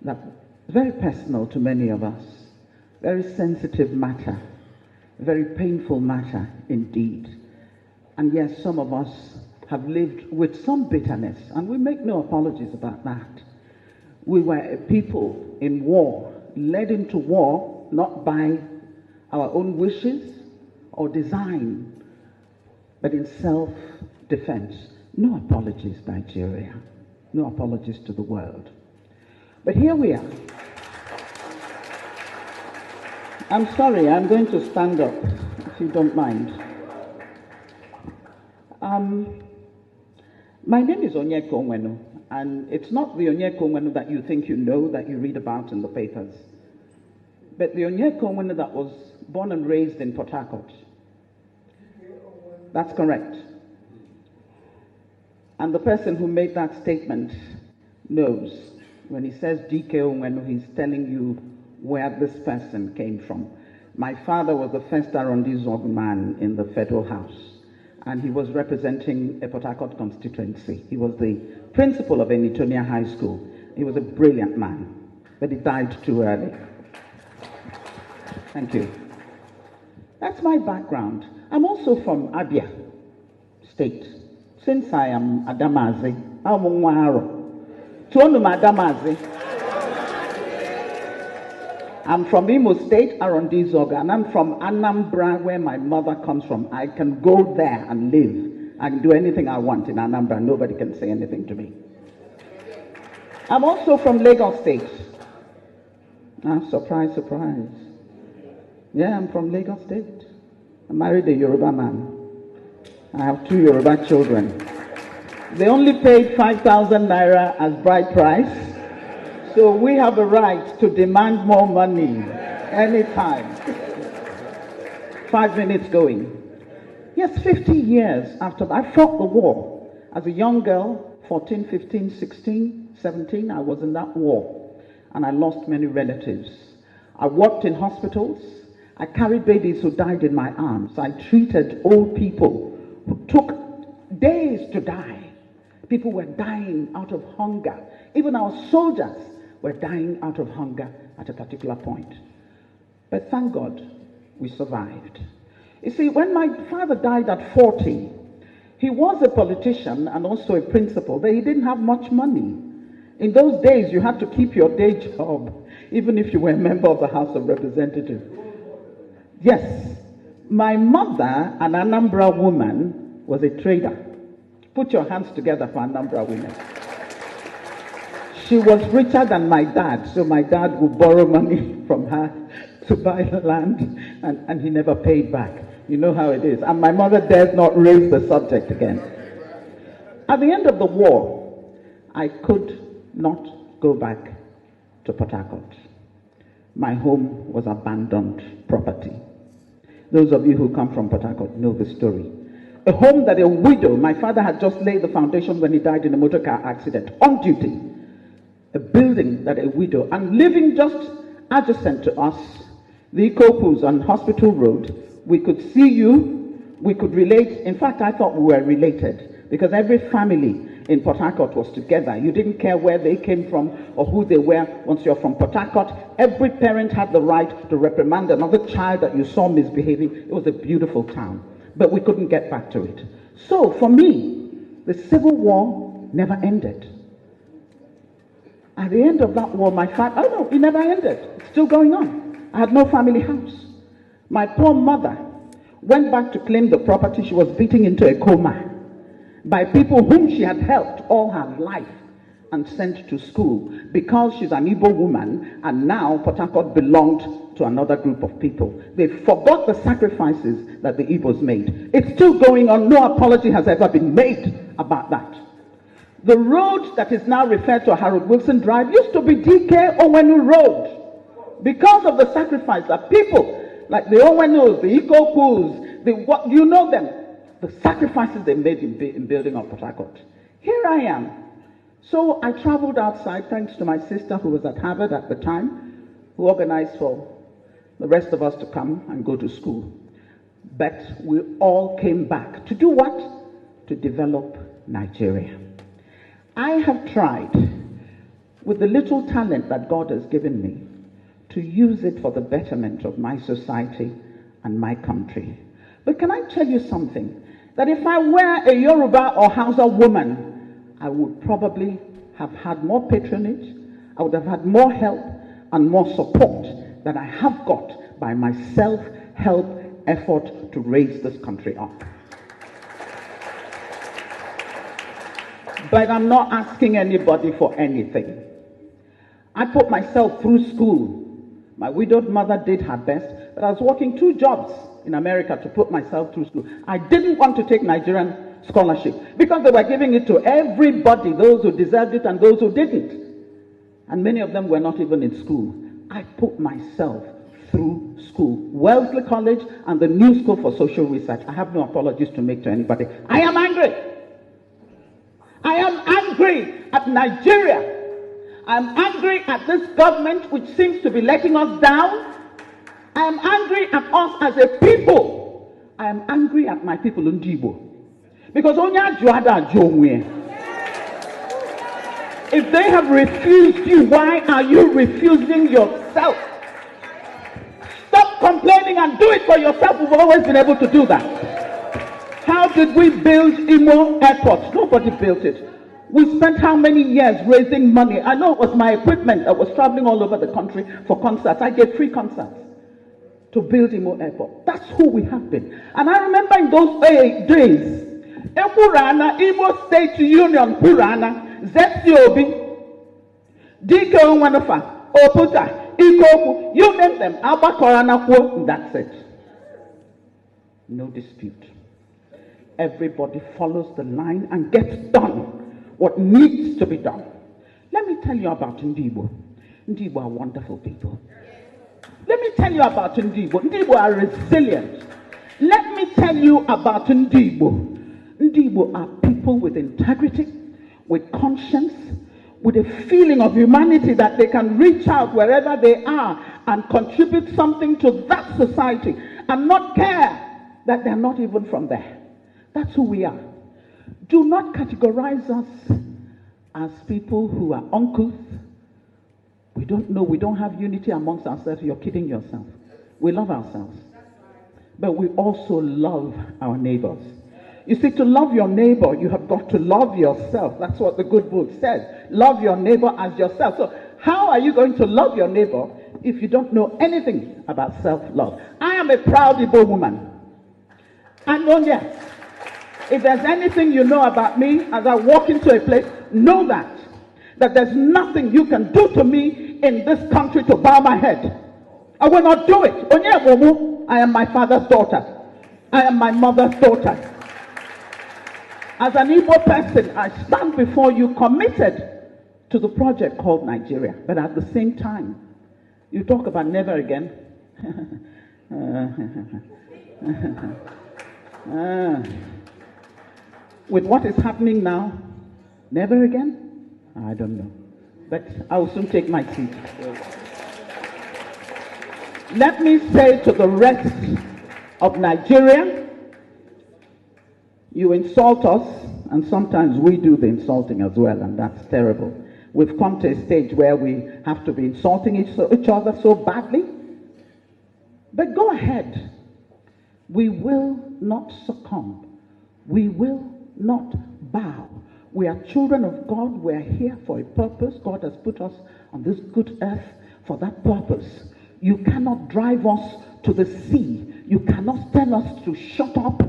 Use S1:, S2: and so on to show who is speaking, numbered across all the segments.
S1: that very personal to many of us, very sensitive matter, very painful matter indeed. And yes, some of us have lived with some bitterness, and we make no apologies about that. We were a people in war, led into war not by our own wishes or design, but in self-defense. No apologies, Nigeria. No apologies to the world. But here we are. I'm sorry, I'm going to stand up, if you don't mind. My name is Onyeka Onwenu, and it's not the Onyeka Onwenu that you think you know, that you read about in the papers, but the Onyeka Onwenu that was born and raised in Port Harcourt. That's correct. And the person who made that statement knows. When he says DK Onwenu, he's telling you where this person came from. My father was the first Arrondissement man in the Federal House, and he was representing a Port Harcourt constituency. He was the principal of Enitonia High School. He was a brilliant man, but he died too early. Thank you. That's my background. I'm also from Abia State. Since I am Adamazi, I'm Mwaro. Tuonum Adamazi. I'm from Imo State, Arrondissement, and I'm from Anambra, where my mother comes from. I can go there and live. I can do anything I want in Anambra. Nobody can say anything to me. I'm also from Lagos State. Surprise, surprise. Yeah, I'm from Lagos State. I married a Yoruba man. I have 2 Yoruba children. They only paid 5,000 naira as bride price. So we have a right to demand more money anytime. 5 minutes going. Yes, 50 years after I fought the war. As a young girl, 14, 15, 16, 17, I was in that war. And I lost many relatives. I worked in hospitals. I carried babies who died in my arms. I treated old people who took days to die. People were dying out of hunger. Even our soldiers were dying out of hunger at a particular point. But thank God, we survived. You see, when my father died at 40, he was a politician and also a principal, but he didn't have much money. In those days, you had to keep your day job, even if you were a member of the House of Representatives. Yes, my mother, an Anambra woman, was a trader. Put your hands together for Anambra women. She was richer than my dad, so my dad would borrow money from her to buy the land, and he never paid back. You know how it is. And my mother dares not raise the subject again. At the end of the war, I could not go back to Port Harcourt. My home was abandoned property. Those of you who come from Port Harcourt know the story. A home that a widow, my father had just laid the foundation when he died in a motor car accident, on duty. A building that a widow, and living just adjacent to us, the Ikopus on Hospital Road, we could see you, we could relate. In fact, I thought we were related, because every family in Port Harcourt was together. You didn't care where they came from or who they were. Once you're from Port Harcourt, every parent had the right to reprimand another child that you saw misbehaving. It was a beautiful town, but we couldn't get back to it. So for me, the Civil War never ended. At the end of that war, my father, oh no, it never ended. It's still going on. I had no family house. My poor mother went back to claim the property. She was beaten into a coma by people whom she had helped all her life and sent to school, because she's an Igbo woman, and now Port Harcourt belonged to another group of people. They forgot the sacrifices that the Igbos made. It's still going on. No apology has ever been made about that. The road that is now referred to Harold Wilson Drive used to be DK Onwenu Road, because of the sacrifice that people like the Onwenus, the Ikopus, you know them, the sacrifices they made in building up Port Harcourt. Here I am. So I traveled outside, thanks to my sister who was at Harvard at the time, who organized for the rest of us to come and go to school. But we all came back to do what? To develop Nigeria. I have tried with the little talent that God has given me, to use it for the betterment of my society and my country. But can I tell you something? That if I were a Yoruba or Hausa woman, I would probably have had more patronage, I would have had more help and more support than I have got by my self-help effort to raise this country up. But I'm not asking anybody for anything. I put myself through school. My widowed mother did her best, but I was working 2 jobs in America to put myself through school. I didn't want to take Nigerian scholarship because they were giving it to everybody, those who deserved it and those who didn't. And many of them were not even in school. I put myself through school. Wellesley College and the New School for Social Research. I have no apologies to make to anybody. I am angry. I am angry at Nigeria. I'm angry at this government which seems to be letting us down. I am angry at us as a people. I am angry at my people in Ndibo. Because if they have refused you, why are you refusing yourself? Stop complaining and do it for yourself. We've always been able to do that. How did we build Imo Airport? Nobody built it. We spent how many years raising money? I know it was my equipment that was traveling all over the country for concerts. I gave free concerts to build Imo Airport. That's who we have been. And I remember in those days, Epurana, Imo State Union, Purana, Zetiobi, Dike Onwenu, Oputa, Ikoku, you name them, Alba Korana, that's it. No dispute. Everybody follows the line and gets done what needs to be done. Let me tell you about Ndibo. Ndibo are wonderful people. Let me tell you about Ndibo. Ndibo are resilient. Let me tell you about Ndibo. Ndibo are people with integrity, with conscience, with a feeling of humanity that they can reach out wherever they are and contribute something to that society and not care that they're not even from there. That's who we are. Do not categorize us as people who are uncouth. We don't know, we don't have unity amongst ourselves. You're kidding yourself. We love ourselves. But we also love our neighbors. You see, to love your neighbor, you have got to love yourself. That's what the good book says. Love your neighbor as yourself. So how are you going to love your neighbor if you don't know anything about self-love? I am a proud Igbo woman. And yes, if there's anything you know about me as I walk into a place, know that there's nothing you can do to me in this country to bow my head. I will not do it. I am my father's daughter. I am my mother's daughter. As an Igbo person, I stand before you committed to the project called Nigeria. But at the same time, you talk about never again. With what is happening now, never again? I don't know. But I will soon take my seat. Let me say to the rest of Nigeria, you insult us, and sometimes we do the insulting as well, and that's terrible. We've come to a stage where we have to be insulting each other so badly. But go ahead. We will not succumb. We will not bow. We are children of God. We are here for a purpose. God has put us on this good earth for that purpose. You cannot drive us to the sea. You cannot tell us to shut up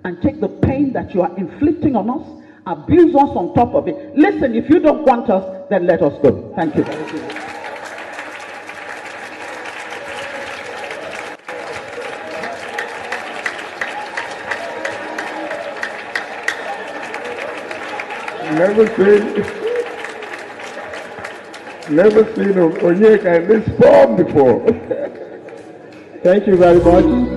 S1: and take the pain that you are inflicting on us, abuse us on top of it. Listen, if you don't want us, then let us go. Thank you. Thank you.
S2: Never seen Onyeka in this form before. Thank you very much.